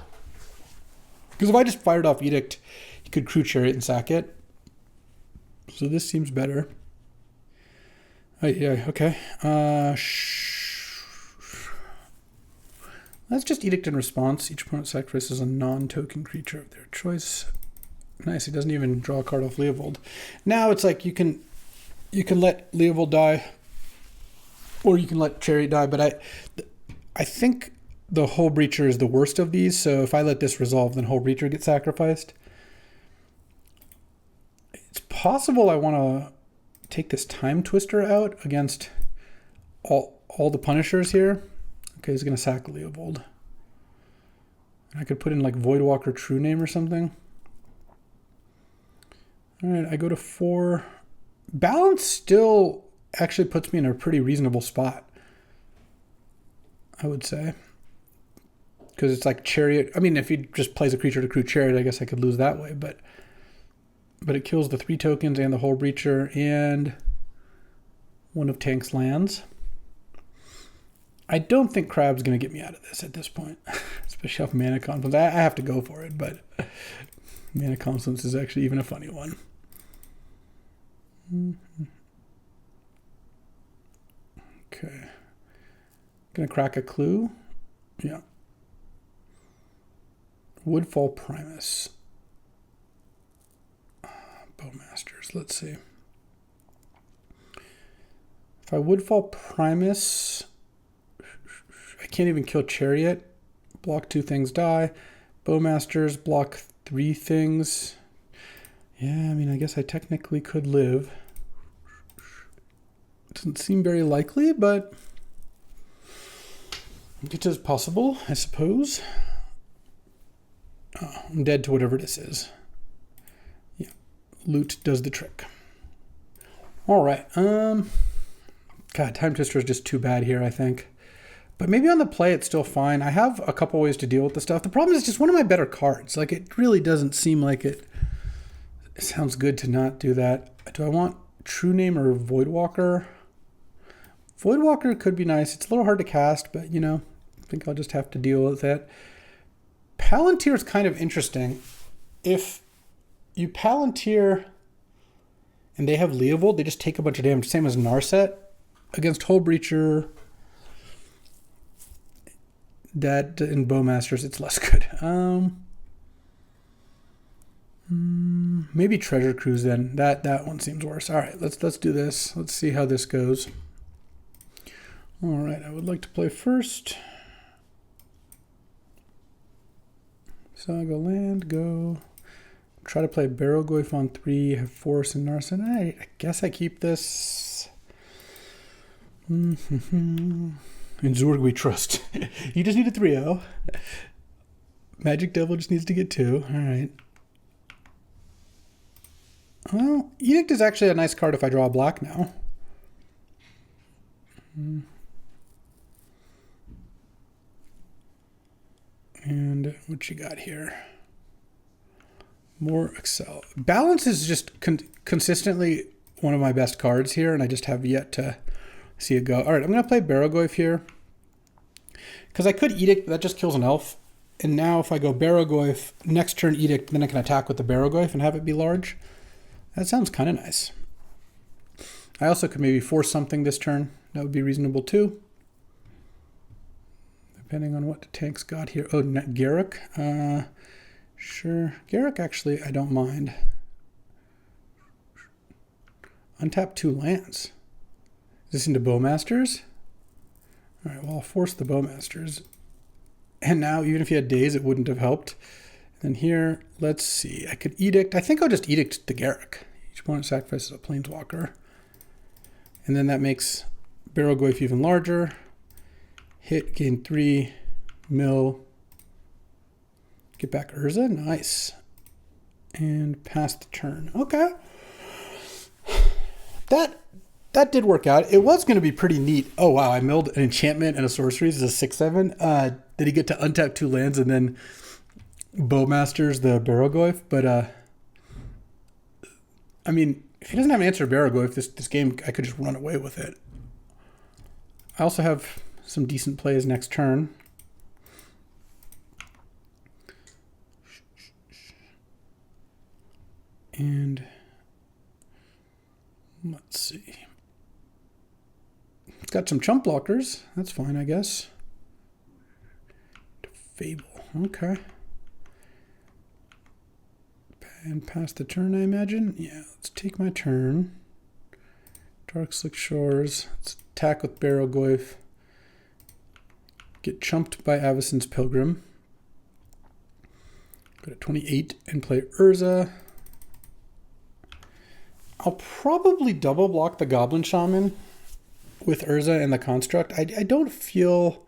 Because if I just fired off Edict, he could crew Chariot and sack it. So this seems better. Yeah, okay. Let's just Edict in response. Each opponent sacrifices a non-token creature of their choice. Nice, he doesn't even draw a card off Leovold. Now it's like you can let Leovold die, or you can let Chariot die, but I think the Hull Breacher is the worst of these, so if I let this resolve, then Hull Breacher gets sacrificed. It's possible I want to take this Time Twister out against all the Punishers here. Okay, he's going to sack Leovold. I could put in like Voidwalker True Name or something. All right, I go to 4. Balance still actually puts me in a pretty reasonable spot, I would say. Because it's like Chariot. I mean, if he just plays a creature to crew Chariot, I guess I could lose that way. But it kills the 3 tokens and the Hull Breacher and one of Tank's lands. I don't think Crab's going to get me out of this at this point, especially off Mana Confluence. I have to go for it, but Mana Confluence is actually even a funny one. Okay. Gonna crack a clue. Yeah. Woodfall Primus. Bowmasters. Let's see. If I Woodfall Primus, I can't even kill Chariot. Block 2 things, die. Bowmasters, block 3 things. Yeah, I mean, I guess I technically could live. Doesn't seem very likely, but it is possible, I suppose. Oh, I'm dead to whatever this is. Yeah, loot does the trick. All right. God, Time Twister is just too bad here, I think. But maybe on the play it's still fine. I have a couple ways to deal with the stuff. The problem is it's just one of my better cards. Like, it really doesn't seem like it sounds good to not do that. Do I want True Name or Voidwalker? Voidwalker could be nice. It's a little hard to cast, but, you know, I think I'll just have to deal with it. Palantir is kind of interesting. If you Palantir and they have Leovold, they just take a bunch of damage. Same as Narset. Against Hull Breacher, that in Bowmasters, it's less good. Maybe Treasure Cruise then. That one seems worse. All right, let's do this. Let's see how this goes. All right, I would like to play first. Saga land, go. Try to play Barrowgoyf on 3, have Force and Narset. I guess I keep this. In Zurg we trust. You just need a 3-0. Magic Devil just needs to get 2. All right. Well, Edict is actually a nice card if I draw a black now. And what you got here? More Excel. Balance is just consistently one of my best cards here, and I just have yet to see it go. All right, I'm going to play Barrowgoyf here. Because I could Edict, but that just kills an elf. And now if I go Barrowgoyf, next turn Edict, then I can attack with the Barrowgoyf and have it be large. That sounds kind of nice. I also could maybe force something this turn. That would be reasonable too. Depending on what the tank's got here. Oh, Garruk. Sure. Garruk, actually, I don't mind. Untap 2 lands. Is this into Bowmasters? All right, well, I'll force the Bowmasters. And now, even if you had days, it wouldn't have helped. And here, let's see. I could Edict. I think I'll just Edict the Garruk. Each opponent sacrifices a Planeswalker. And then that makes Barrowgoyf even larger. Hit, gain 3 mil. Get back Urza, nice. And pass the turn. Okay. That did work out. It was going to be pretty neat. Oh, wow. I milled an enchantment and a sorcery. This is a 6/7. Did he get to untap 2 lands and then Bowmasters the Barrogoyf? But, I mean, if he doesn't have an answer to Barrogoyf, this game, I could just run away with it. I also have some decent plays next turn. And let's see. It's got some chump blockers. That's fine, I guess. Fable. Okay. And pass the turn, I imagine. Yeah, let's take my turn. Dark Slick Shores. Let's attack with Barrogoyf. Get chumped by Avacyn's Pilgrim. Go to 28 and play Urza. I'll probably double block the Goblin Shaman with Urza and the Construct. I don't feel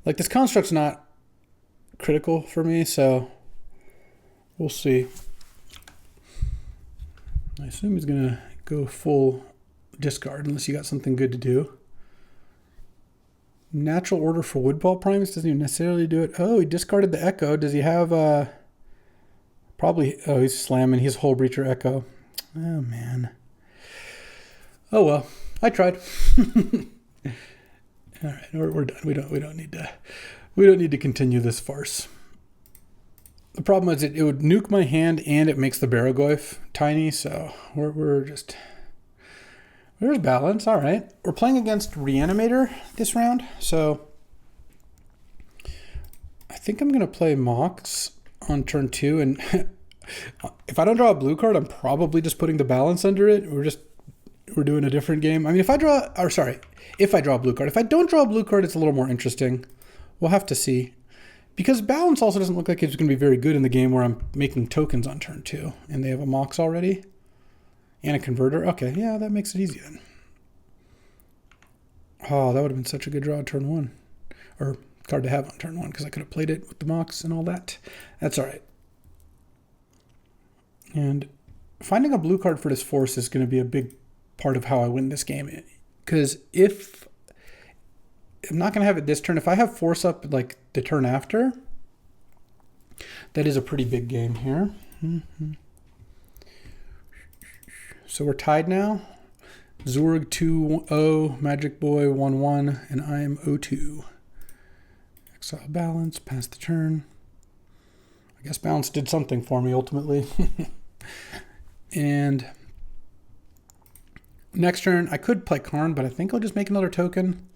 like this Construct's not critical for me, so we'll see. I assume he's going to go full discard unless you got something good to do. Natural Order for Woodball Primus doesn't even necessarily do it. Oh, he discarded the Echo. Does he have probably, oh, he's slamming. He's Hull Breacher Echo. Oh, man. Oh, well. I tried. All right, we're done. We don't need to continue this farce. The problem is it would nuke my hand and it makes the Barrogoyf tiny, so there's balance. All right. We're playing against Reanimator this round, so I think I'm going to play Mox on turn 2, and if I don't draw a blue card, I'm probably just putting the balance under it. We're doing a different game. I mean, if I draw a blue card. If I don't draw a blue card, it's a little more interesting. We'll have to see. Because balance also doesn't look like it's going to be very good in the game where I'm making tokens on turn 2. And they have a Mox already. And a Converter. Okay, yeah, that makes it easy then. Oh, that would have been such a good draw on turn 1. Or card to have on turn 1, because I could have played it with the Mox and all that. That's all right. And finding a blue card for this force is going to be a big part of how I win this game. Because if I'm not going to have it this turn, if I have force up like the turn after, that is a pretty big game here. So we're tied now. Zorg 2-0, Magic Boy 1-1, and I am 0-2. Exile balance, pass the turn. I guess balance did something for me ultimately. And next turn, I could play Karn, but I think I'll just make another token.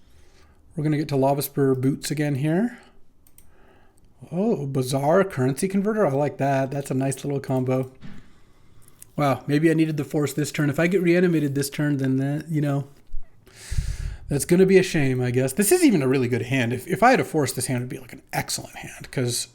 We're going to get to Lava Spur Boots again here. Oh, Bazaar Currency Converter. I like that. That's a nice little combo. Wow, maybe I needed the force this turn. If I get reanimated this turn, then that, that's going to be a shame, I guess. This is even a really good hand. If I had a force, this hand would be like an excellent hand, because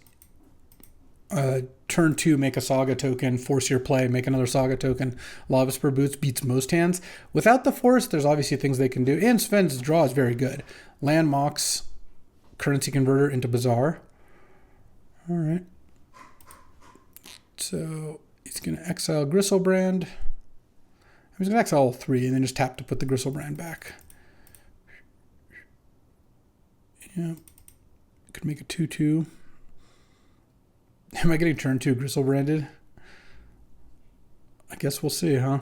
turn 2, make a Saga token, force your play, make another Saga token. Lava Spur Boots beats most hands. Without the force, there's obviously things they can do. And Sven's draw is very good. Land Mox, Currency Converter into Bazaar. All right. So he's going to exile Gristlebrand. He's going to exile all 3 and then just tap to put the Gristlebrand back. Yeah. Could make a 2-2. Am I getting turn 2 Gristlebranded? I guess we'll see, huh?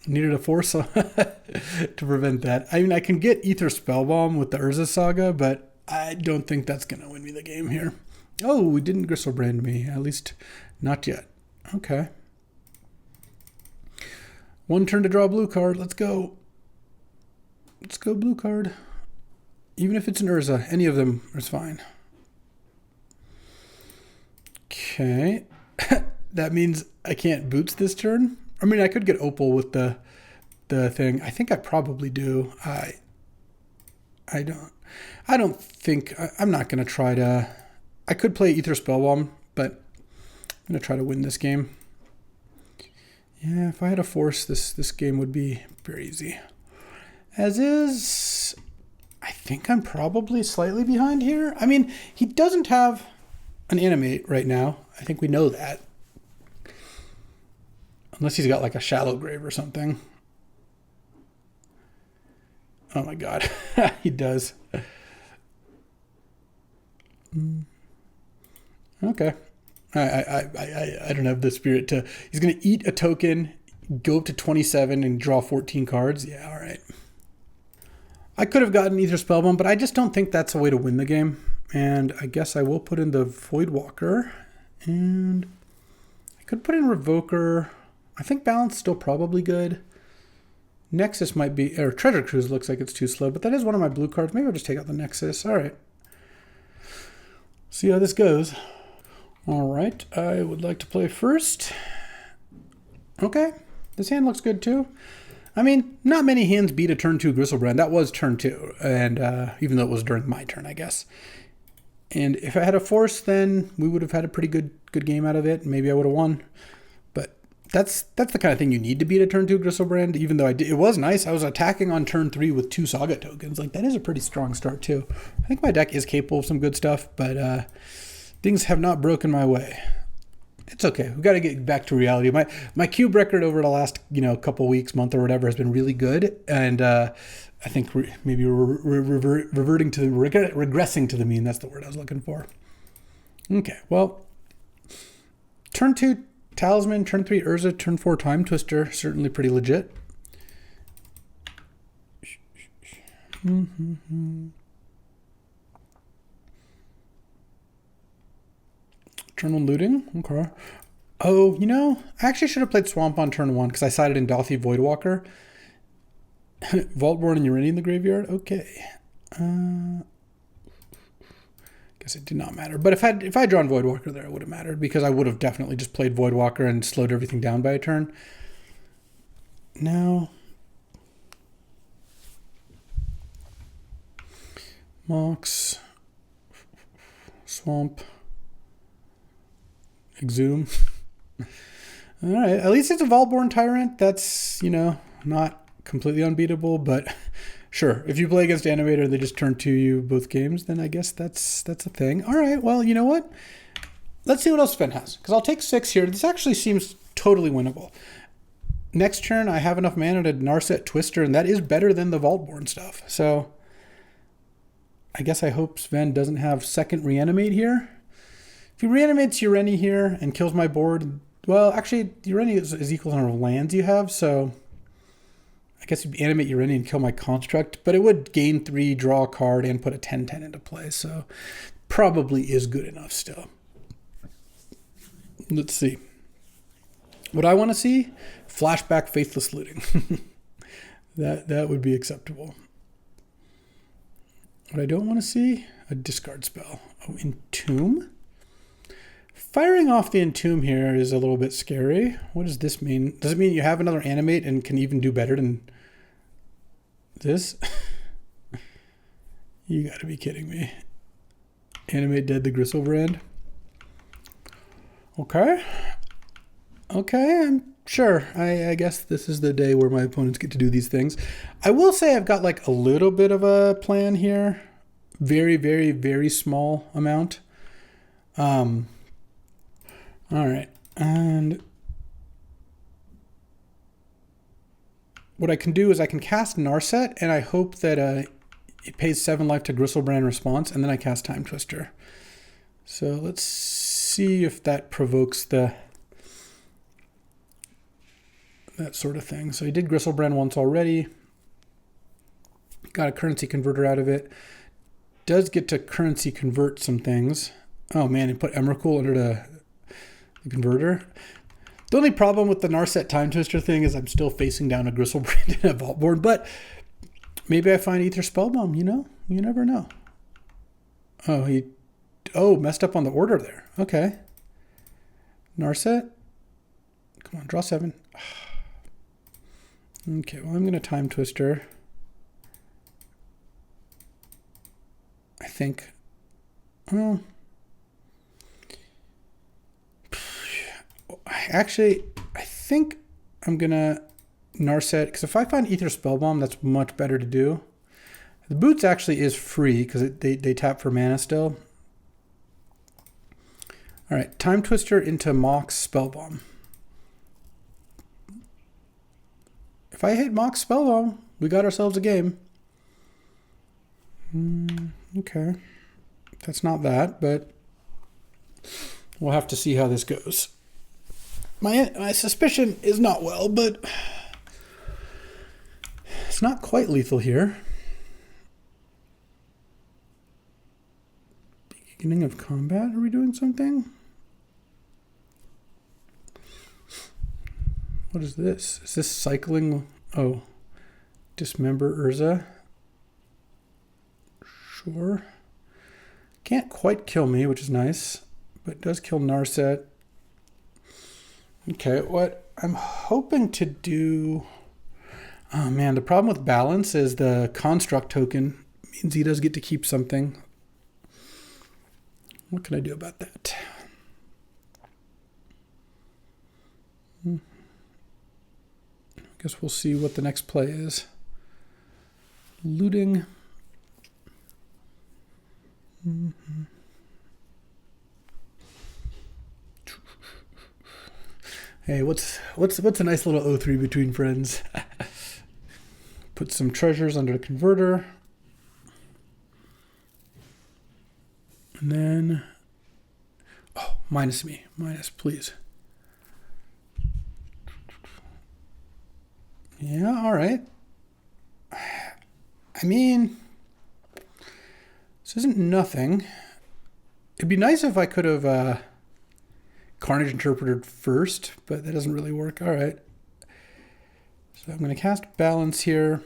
Needed a force to prevent that. I mean, I can get Ether Spellbomb with the Urza Saga, but I don't think that's going to win me the game here. Oh, we didn't Gristlebrand me. At least not yet. Okay. 1 turn to draw a blue card. Let's go. Let's go blue card. Even if it's an Urza, any of them is fine. Okay. That means I can't boots this turn. I mean, I could get Opal with the thing. I think I probably do. I don't think I'm not going to try to. I could play Ether Spellbomb, but I'm going to try to win this game. Yeah, if I had a force, this game would be very easy. As is, I think I'm probably slightly behind here. I mean, he doesn't have an animate right now. I think we know that. Unless he's got like a shallow grave or something. Oh my god. He does. Okay. I don't have the spirit to... He's going to eat a token, go up to 27 and draw 14 cards. Yeah, all right. I could have gotten Ether Spellbomb, but I just don't think that's a way to win the game. And I guess I will put in the Voidwalker. And I could put in Revoker. I think Balance is still probably good. Nexus might be... Or Treasure Cruise looks like it's too slow, but that is one of my blue cards. Maybe I'll just take out the Nexus. All right. See how this goes. All right. I would like to play first. Okay. This hand looks good too. I mean, not many hands beat a turn 2 Gristlebrand. That was turn 2, and even though it was during my turn, I guess. And if I had a Force, then we would have had a pretty good game out of it. Maybe I would have won. But that's the kind of thing you need to beat a turn 2 Gristlebrand. Even though it was nice. I was attacking on turn 3 with 2 Saga tokens. Like, that is a pretty strong start too. I think my deck is capable of some good stuff, but things have not broken my way. It's okay. We've got to get back to reality. My cube record over the last couple weeks, month or whatever has been really good, and I think maybe reverting to regressing to the mean. That's the word I was looking for. Okay. Well, turn 2 Talisman, turn 3 Urza, turn 4 Time Twister. Certainly pretty legit. Eternal Looting. Okay. Oh, I actually should have played Swamp on turn 1 because I sided in Dauthi Voidwalker. Vaultborn and Uranium in the graveyard. Okay. Guess it did not matter. But if I'd drawn Voidwalker there, it would have mattered because I would have definitely just played Voidwalker and slowed everything down by a turn. Now, Mox, Swamp, Exhume. All right, at least it's a Vaultborn Tyrant. That's, not completely unbeatable, but sure. If you play against Animator and they just turn to you both games, then I guess that's a thing. All right, well, you know what? Let's see what else Sven has, because I'll take 6 here. This actually seems totally winnable. Next turn, I have enough mana to Narset Twister, and that is better than the Vaultborn stuff. So I guess I hope Sven doesn't have second Reanimate here. If he reanimates Ureni here and kills my board, well, actually, Ureni is equal to the number of lands you have, so I guess you'd animate Ureni and kill my construct, but it would gain 3, draw a card, and put a 10/10 into play, so probably is good enough still. Let's see. What I want to see? Flashback Faithless Looting. That would be acceptable. What I don't want to see? A discard spell. Oh, Entomb? Firing off the Entomb here is a little bit scary. What does this mean? Does it mean you have another Animate and can even do better than this? You gotta be kidding me. Animate dead the Gristlebrand. Okay. Okay, I'm sure. I guess this is the day where my opponents get to do these things. I will say I've got like a little bit of a plan here. Very, very, very small amount. All right, and what I can do is I can cast Narset, and I hope that it pays 7 life to Gristlebrand response, and then I cast Time Twister. So let's see if that provokes that sort of thing. So he did Gristlebrand once already. Got a currency converter out of it. Does get to currency convert some things. Oh man, he put Emrakul under the converter. The only problem with the Narset Time Twister thing is I'm still facing down a Gristlebrand and a Vaultborn, but maybe I find Ether Spellbomb, You never know. Oh, messed up on the order there. Okay. Narset. Come on, draw 7. Okay, well, I'm going to Time Twister. I think. Well, actually, I think I'm going to Narset, because if I find Ether Spellbomb, that's much better to do. The boots actually is free because they tap for mana still. All right, Time Twister into Mox Spellbomb. If I hit Mox Spellbomb, we got ourselves a game. Okay. That's not that, but we'll have to see how this goes. My suspicion is not well, but it's not quite lethal here. Beginning of combat, are we doing something? What is this? Is this cycling? Oh, dismember Urza. Sure. Can't quite kill me, which is nice, but does kill Narset. Okay, what I'm hoping to do... Oh man, the problem with balance is the construct token means he does get to keep something. What can I do about that? I guess we'll see what the next play is. Looting. Hey, what's a nice little O3 between friends? Put some treasures under the converter. And then, oh, minus me. Minus, please. Yeah, all right. I mean, this isn't nothing. It'd be nice if I could have Carnage Interpreter first, but that doesn't really work. All right. So I'm going to cast Balance here.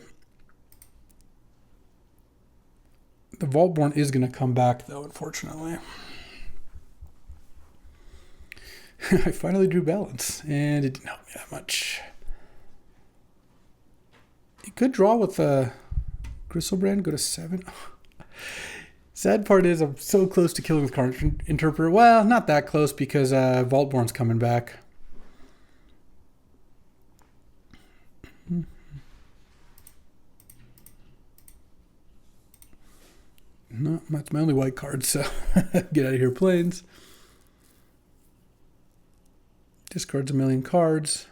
The Vaultborn is going to come back, though, unfortunately. I finally drew Balance, and it didn't help me that much. You could draw with Gristlebrand, go to 7. Sad part is I'm so close to killing with Carnage Interpreter. Well, not that close because Vaultborn's coming back. No, that's my only white card, so get out of here, Plains. Discards a million cards.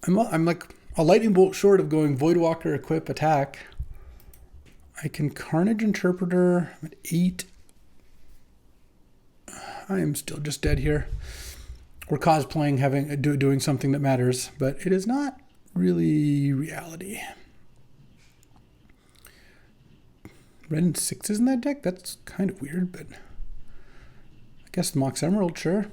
I'm like a lightning bolt short of going Voidwalker, equip, attack. I can Carnage Interpreter. I'm at 8. I am still just dead here. We're cosplaying, doing something that matters, but it is not really reality. Red and 6s in that deck? That's kind of weird, but I guess Mox Emerald, sure.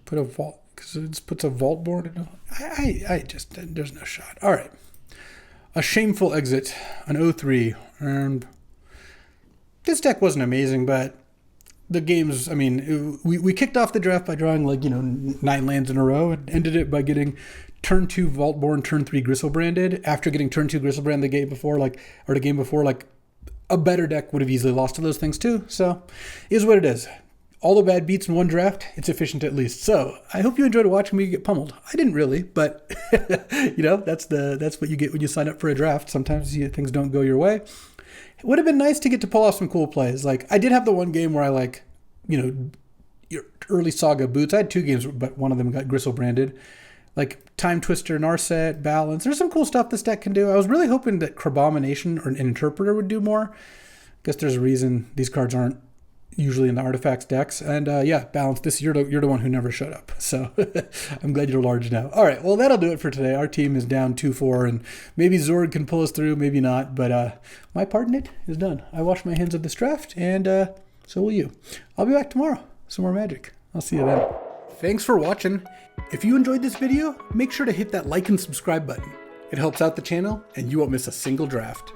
Put a vault, because it just puts a Vaultborn in. I just, there's no shot. All right. A shameful exit, an 0-3, and this deck wasn't amazing, but the games, I mean, we kicked off the draft by drawing 9 lands in a row and ended it by getting turn 2 Vaultborn, turn 3 Gristlebranded. After getting turn 2 Gristlebrand the game before, a better deck would have easily lost to those things too. So, is what it is. All the bad beats in one draft, it's efficient at least. So, I hope you enjoyed watching me get pummeled. I didn't really, but that's what you get when you sign up for a draft. Sometimes things don't go your way. It would have been nice to get to pull off some cool plays. I did have the one game where I your early Saga boots. I had 2 games, but one of them got Gristlebranded. Time Twister, Narset, Balance. There's some cool stuff this deck can do. I was really hoping that Crabomination or an Interpreter would do more. I guess there's a reason these cards aren't usually in the Artifacts decks. And yeah, Balance, you're the one who never showed up. So I'm glad you're large now. All right, well, that'll do it for today. Our team is down 2-4, and maybe Zord can pull us through, maybe not. But my part in it is done. I wash my hands of this draft, and so will you. I'll be back tomorrow. Some more Magic. I'll see you then. Thanks for watching. If you enjoyed this video, make sure to hit that like and subscribe button. It helps out the channel, and you won't miss a single draft.